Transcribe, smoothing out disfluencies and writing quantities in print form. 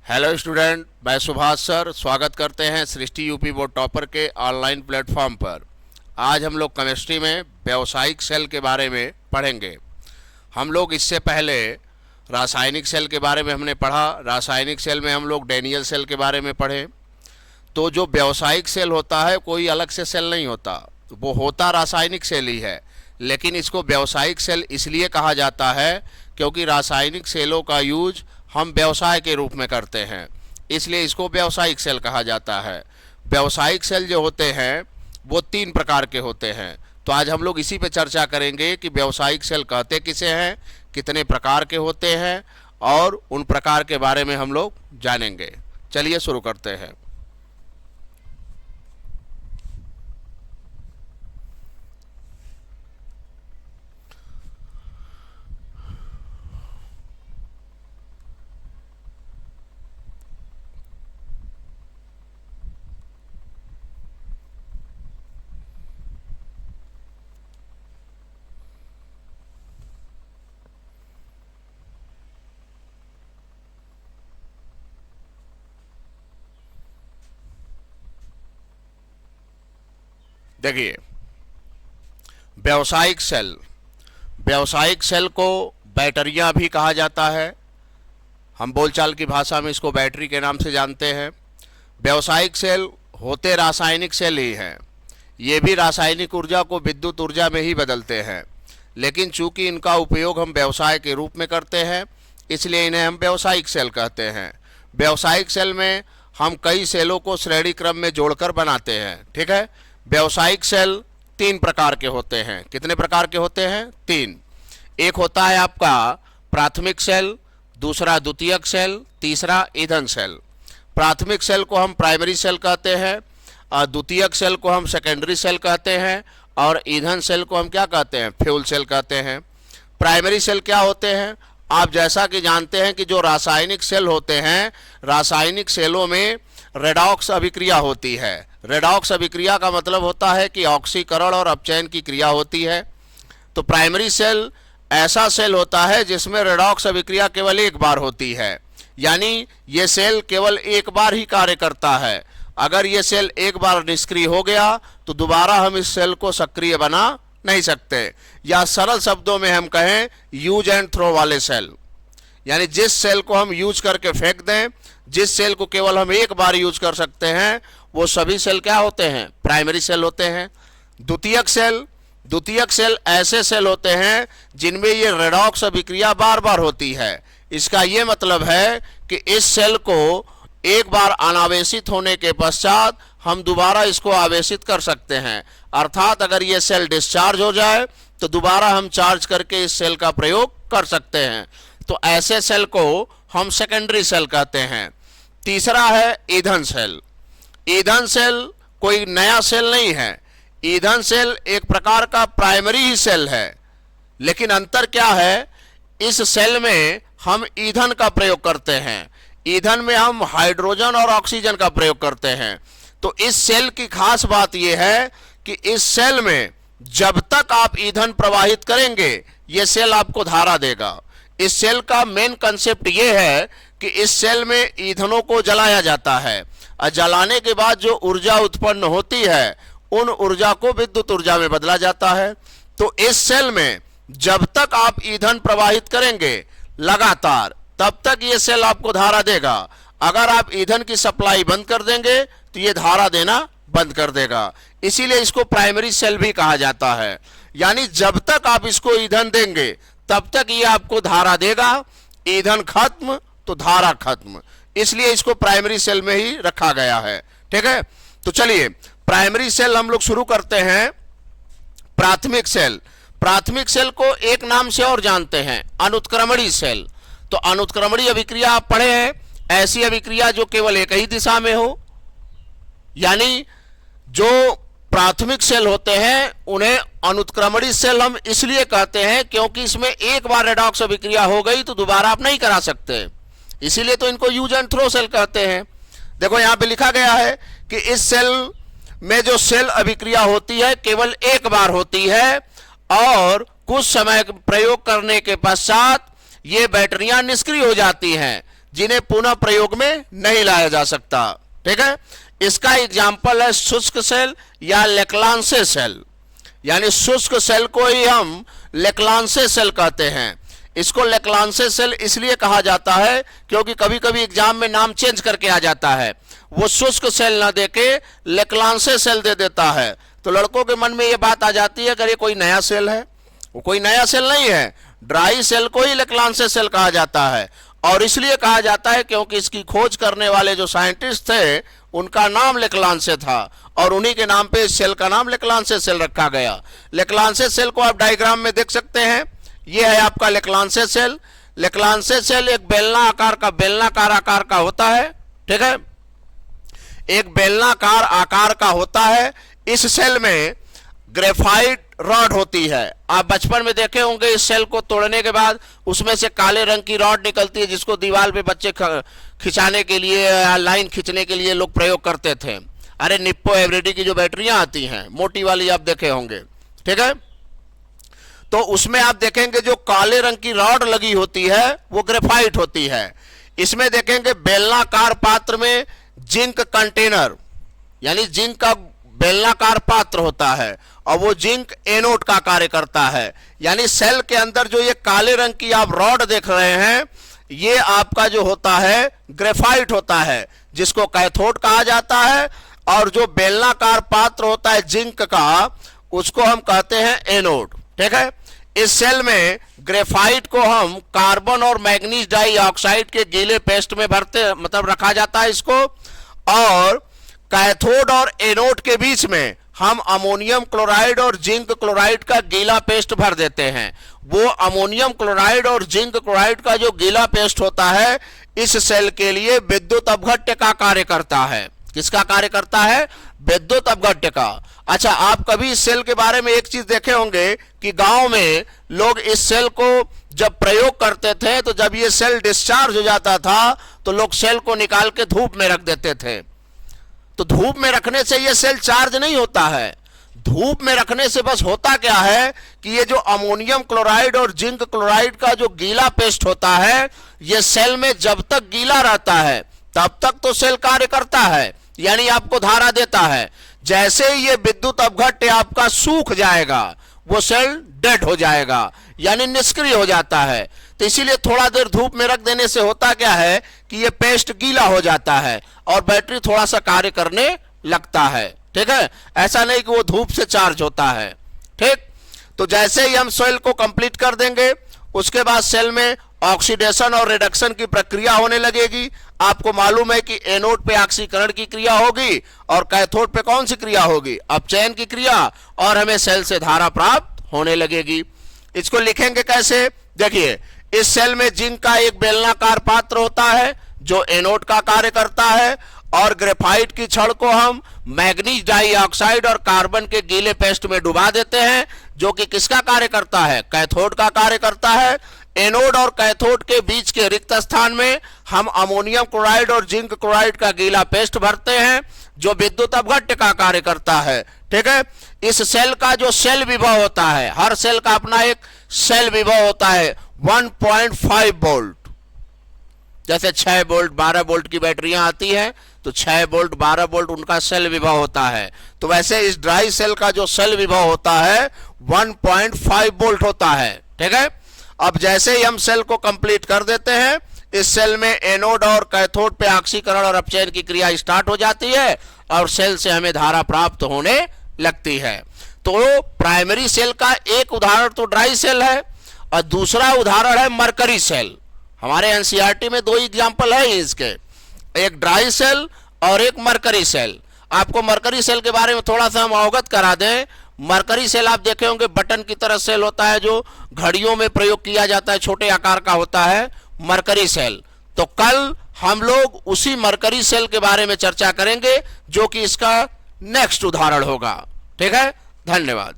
Hello student, मैं Subhash sir स्वागत करते हैं सृष्टि यूपी बोर्ड टॉपर के ऑनलाइन प्लेटफॉर्म पर। आज हम लोग केमिस्ट्री में व्यावसायिक सेल के बारे में पढ़ेंगे। हम लोग इससे पहले रासायनिक सेल के बारे में हमने पढ़ा। रासायनिक सेल में हम लोग डैनियल सेल के बारे में पढ़े। तो जो व्यावसायिक सेल होता है कोई अलग से सेल नहीं होता, वो होता रासायनिक सेल ही है, लेकिन इसको व्यावसायिक सेल इसलिए कहा जाता है क्योंकि रासायनिक सेलों का यूज हम व्यवसाय के रूप में करते हैं, इसलिए इसको व्यावसायिक सेल कहा जाता है। व्यावसायिक सेल जो होते हैं वो 3 प्रकार के होते हैं। तो आज हम लोग इसी पे चर्चा करेंगे कि व्यावसायिक सेल कहते किसे हैं, कितने प्रकार के होते हैं और उन प्रकार के बारे में हम लोग जानेंगे। चलिए शुरू करते हैं। देखिए, व्यावसायिक सेल को बैटरियां भी कहा जाता है। हम बोलचाल की भाषा में इसको बैटरी के नाम से जानते हैं। व्यावसायिक सेल होते रासायनिक सेल ही हैं। ये भी रासायनिक ऊर्जा को विद्युत ऊर्जा में ही बदलते हैं, लेकिन चूंकि इनका उपयोग हम व्यवसाय के रूप में करते हैं इसलिए इन्हें हम व्यावसायिक सेल कहते हैं। व्यावसायिक सेल में हम कई सेलों को श्रेणी क्रम में जोड़कर बनाते हैं। ठीक है। व्यावसायिक सेल 3 प्रकार के होते हैं। कितने प्रकार के होते हैं? 3। एक होता है आपका प्राथमिक सेल, दूसरा द्वितीयक सेल, तीसरा ईंधन सेल। प्राथमिक सेल को हम प्राइमरी सेल कहते हैं और द्वितीयक सेल को हम सेकेंडरी सेल कहते हैं और ईंधन सेल को हम क्या कहते हैं? फ्यूल सेल कहते हैं। प्राइमरी सेल क्या होते हैं? आप जैसा कि जानते हैं कि जो रासायनिक सेल होते हैं, रासायनिक सेलों में रेडॉक्स अभिक्रिया होती है। रेडॉक्स अभिक्रिया का मतलब होता है कि ऑक्सीकरण और अपचयन की क्रिया होती है। तो प्राइमरी सेल ऐसा सेल होता है जिसमें रेडॉक्स अभिक्रिया केवल एक बार होती है, यानी ये सेल केवल एक बार ही कार्य करता है। अगर ये सेल एक बार निष्क्रिय हो गया तो दोबारा हम इस सेल को सक्रिय बना नहीं सकते। या सरल शब्दों में हम कहें यूज एंड थ्रो वाले सेल, यानी जिस सेल को हम यूज करके फेंक दें, जिस सेल को केवल हम एक बार यूज कर सकते हैं, वो सभी सेल क्या होते हैं? प्राइमरी सेल होते हैं। द्वितीयक सेल ऐसे सेल होते हैं जिनमें ये रेडॉक्स अभिक्रिया बार बार होती है। इसका ये मतलब है कि इस सेल को एक बार अनावेशित होने के पश्चात हम दोबारा इसको आवेशित कर सकते हैं। अर्थात अगर ये सेल डिस्चार्ज हो जाए तो दोबारा हम चार्ज करके इस सेल का प्रयोग कर सकते हैं। तो ऐसे सेल को हम सेकेंडरी सेल कहते हैं। तीसरा है ईंधन सेल। ईंधन सेल कोई नया सेल नहीं है। ईंधन सेल एक प्रकार का प्राइमरी ही सेल है, लेकिन अंतर क्या है? इस सेल में हम ईंधन का प्रयोग करते हैं। ईंधन में हम हाइड्रोजन और ऑक्सीजन का प्रयोग करते हैं। तो इस सेल की खास बात यह है कि इस सेल में जब तक आप ईंधन प्रवाहित करेंगे यह सेल आपको धारा देगा। इस सेल का मेन कंसेप्ट यह है कि इस सेल में ईंधनों को जलाया जाता है और जलाने के बाद जो ऊर्जा उत्पन्न होती है उन ऊर्जा को विद्युत ऊर्जा में बदला जाता है। तो इस सेल में जब तक आप ईंधन प्रवाहित करेंगे लगातार, तब तक ये सेल आपको धारा देगा। अगर आप ईंधन की सप्लाई बंद कर देंगे तो ये धारा देना बंद कर देगा। इसीलिए इसको प्राइमरी सेल भी कहा जाता है। यानी जब तक आप इसको ईंधन देंगे तब तक ये आपको धारा देगा। ईंधन खत्म तो धारा खत्म, इसलिए इसको प्राइमरी सेल में ही रखा गया है। ठीक है। तो चलिए प्राइमरी सेल हम लोग शुरू करते हैं। प्राथमिक सेल, प्राथमिक सेल को एक नाम से और जानते हैं, अनुत्क्रमणी सेल। तो अनुत्क्रमणी अभिक्रिया आप पढ़े हैं, ऐसी अभिक्रिया जो केवल एक ही दिशा में हो। यानी जो प्राथमिक सेल होते हैं उन्हें अनुत्क्रमणी सेल हम इसलिए कहते हैं क्योंकि इसमें एक बार रेडॉक्स अभिक्रिया हो गई तो दोबारा आप नहीं करा सकते, इसीलिए तो इनको यूज एंड थ्रो सेल कहते हैं। देखो यहां पे लिखा गया है कि इस सेल में जो सेल अभिक्रिया होती है केवल एक बार होती है और कुछ समय प्रयोग करने के पश्चात ये बैटरियां निष्क्रिय हो जाती हैं। जिन्हें पुनः प्रयोग में नहीं लाया जा सकता। ठीक है, इसका एग्जाम्पल है शुष्क सेल या लेक्लांसे सेल, यानी शुष्क सेल को ही हम लेक्लांसे सेल कहते हैं। इसको लेक्लांसे सेल इसलिए कहा जाता है क्योंकि कभी कभी एग्जाम में नाम चेंज करके आ जाता है, वो शुष्क सेल ना देके लेक्लांसे सेल दे देता है, तो लड़कों के मन में ये बात आ जाती है अगर ये कोई नया सेल है। वो कोई नया सेल नहीं है, ड्राई सेल को ही लेक्लांसे सेल कहा जाता है, और इसलिए कहा जाता है क्योंकि इसकी खोज करने वाले जो साइंटिस्ट थे उनका नाम लेक्लांसे था, और उन्हीं के नाम पे इस सेल का नाम लेक्लांसे सेल रखा गया। लेक्लांसे सेल को आप डायग्राम में देख सकते हैं, ये है आपका लेक्लांसे सेल। लेक्लांसे सेल एक बेलनाकार आकार का होता है। ठीक है, एक बेलनाकार आकार का होता है। इस सेल में ग्रेफाइट रॉड होती है। आप बचपन में देखे होंगे इस सेल को तोड़ने के बाद उसमें से काले रंग की रॉड निकलती है, जिसको दीवार पे बच्चे खिंचाने के लिए या लाइन खींचने के लिए लोग प्रयोग करते थे। अरे निप्पो एवरीडी की जो बैटरियां आती हैं मोटी वाली, आप देखे होंगे। ठीक है, तो उसमें आप देखेंगे जो काले रंग की रॉड लगी होती है वो ग्रेफाइट होती है। इसमें देखेंगे बेलनाकार पात्र में जिंक कंटेनर, यानी जिंक का बेलनाकार पात्र होता है, और वो जिंक एनोड का कार्य करता है। यानी सेल के अंदर जो ये काले रंग की आप रॉड देख रहे हैं, ये आपका जो होता है ग्रेफाइट होता है, जिसको कैथोड कहा जाता है, और जो बेलनाकार पात्र होता है जिंक का, उसको हम कहते हैं एनोड। ठीक है, इस सेल में ग्रेफाइट को हम कार्बन और मैग्नीज डाइऑक्साइड के गीले पेस्ट में भरते, मतलब रखा जाता है इसको, और कैथोड और एनोड के बीच में हम अमोनियम क्लोराइड और जिंक क्लोराइड का गीला पेस्ट भर देते हैं। वो अमोनियम क्लोराइड और जिंक क्लोराइड का जो गीला पेस्ट होता है इस सेल के लिए विद्युत अपघट्य का कार्य करता है। किसका कार्य करता है? विद्युत अपघट्य का। अच्छा, आप कभी इस सेल के बारे में एक चीज देखे होंगे कि गांव में लोग इस सेल को जब प्रयोग करते थे तो जब ये सेल डिस्चार्ज हो जाता था तो लोग सेल को निकाल के धूप में रख देते थे। तो धूप में रखने से ये सेल चार्ज नहीं होता है। धूप में रखने से बस होता क्या है कि ये जो अमोनियम क्लोराइड और जिंक क्लोराइड का जो गीला पेस्ट होता है, ये सेल में जब तक गीला रहता है तब तक तो सेल कार्य करता है, यानी आपको धारा देता है। जैसे ही ये विद्युत अपघट्य आपका सूख जाएगा वो सेल डेड हो जाएगा, यानी निष्क्रिय हो जाता है। तो इसीलिए थोड़ा देर धूप में रख देने से होता क्या है कि ये पेस्ट गीला हो जाता है और बैटरी थोड़ा सा कार्य करने लगता है। ठीक है, ऐसा नहीं कि वो धूप से चार्ज होता है। ठीक, तो जैसे ही हम सेल को कंप्लीट कर देंगे उसके बाद सेल में ऑक्सीडेशन और रिडक्शन की प्रक्रिया होने लगेगी। आपको मालूम है कि एनोड पे ऑक्सीकरण की क्रिया होगी और कैथोड पे कौन सी क्रिया होगी? अपचयन की क्रिया, और हमें सेल से धारा प्राप्त होने लगेगी। इसको लिखेंगे कैसे? देखिए, इस सेल में जिंक का एक बेलनाकार पात्र होता है जो एनोड का कार्य करता है, और ग्रेफाइट की छड़ को हम मैग्नीज डाइऑक्साइड और कार्बन के गीले पेस्ट में डुबा देते हैं, जो कि किसका कार्य करता है? कैथोड का कार्य करता है। एनोड और कैथोड के बीच के रिक्त स्थान में हम अमोनियम क्लोराइड और जिंक क्लोराइड का गीला पेस्ट भरते हैं जो विद्युत अपघट्य का कार्य करता है। ठीक है, इस सेल का जो सेल विभव होता है, हर सेल का अपना एक सेल विभव होता है 1.5 वोल्ट। जैसे 6 वोल्ट 12 वोल्ट की बैटरियां आती हैं तो 6 वोल्ट 12 वोल्ट उनका सेल विभव होता है। तो वैसे इस ड्राई सेल का जो सेल विभव होता है 1.5 वोल्ट होता है। ठीक है, अब जैसे ही हम सेल को कंप्लीट कर देते हैं, इस सेल में एनोड और कैथोड पे ऑक्सीकरण और अपचयन की क्रिया स्टार्ट हो जाती है और सेल से हमें धारा प्राप्त होने लगती है। तो प्राइमरी सेल का एक उदाहरण तो ड्राई सेल है और दूसरा उदाहरण है मरकरी सेल। हमारे एनसीईआरटी में 2 एग्जाम्पल है इसके, एक ड्राई सेल और एक मरकरी सेल। आपको मरकरी सेल के बारे में थोड़ा सा हम अवगत करा दें। मरकरी सेल आप देखे होंगे बटन की तरह सेल होता है जो घड़ियों में प्रयोग किया जाता है, छोटे आकार का होता है मरकरी सेल। तो कल हम लोग उसी मरकरी सेल के बारे में चर्चा करेंगे जो कि इसका नेक्स्ट उदाहरण होगा। ठीक है, धन्यवाद।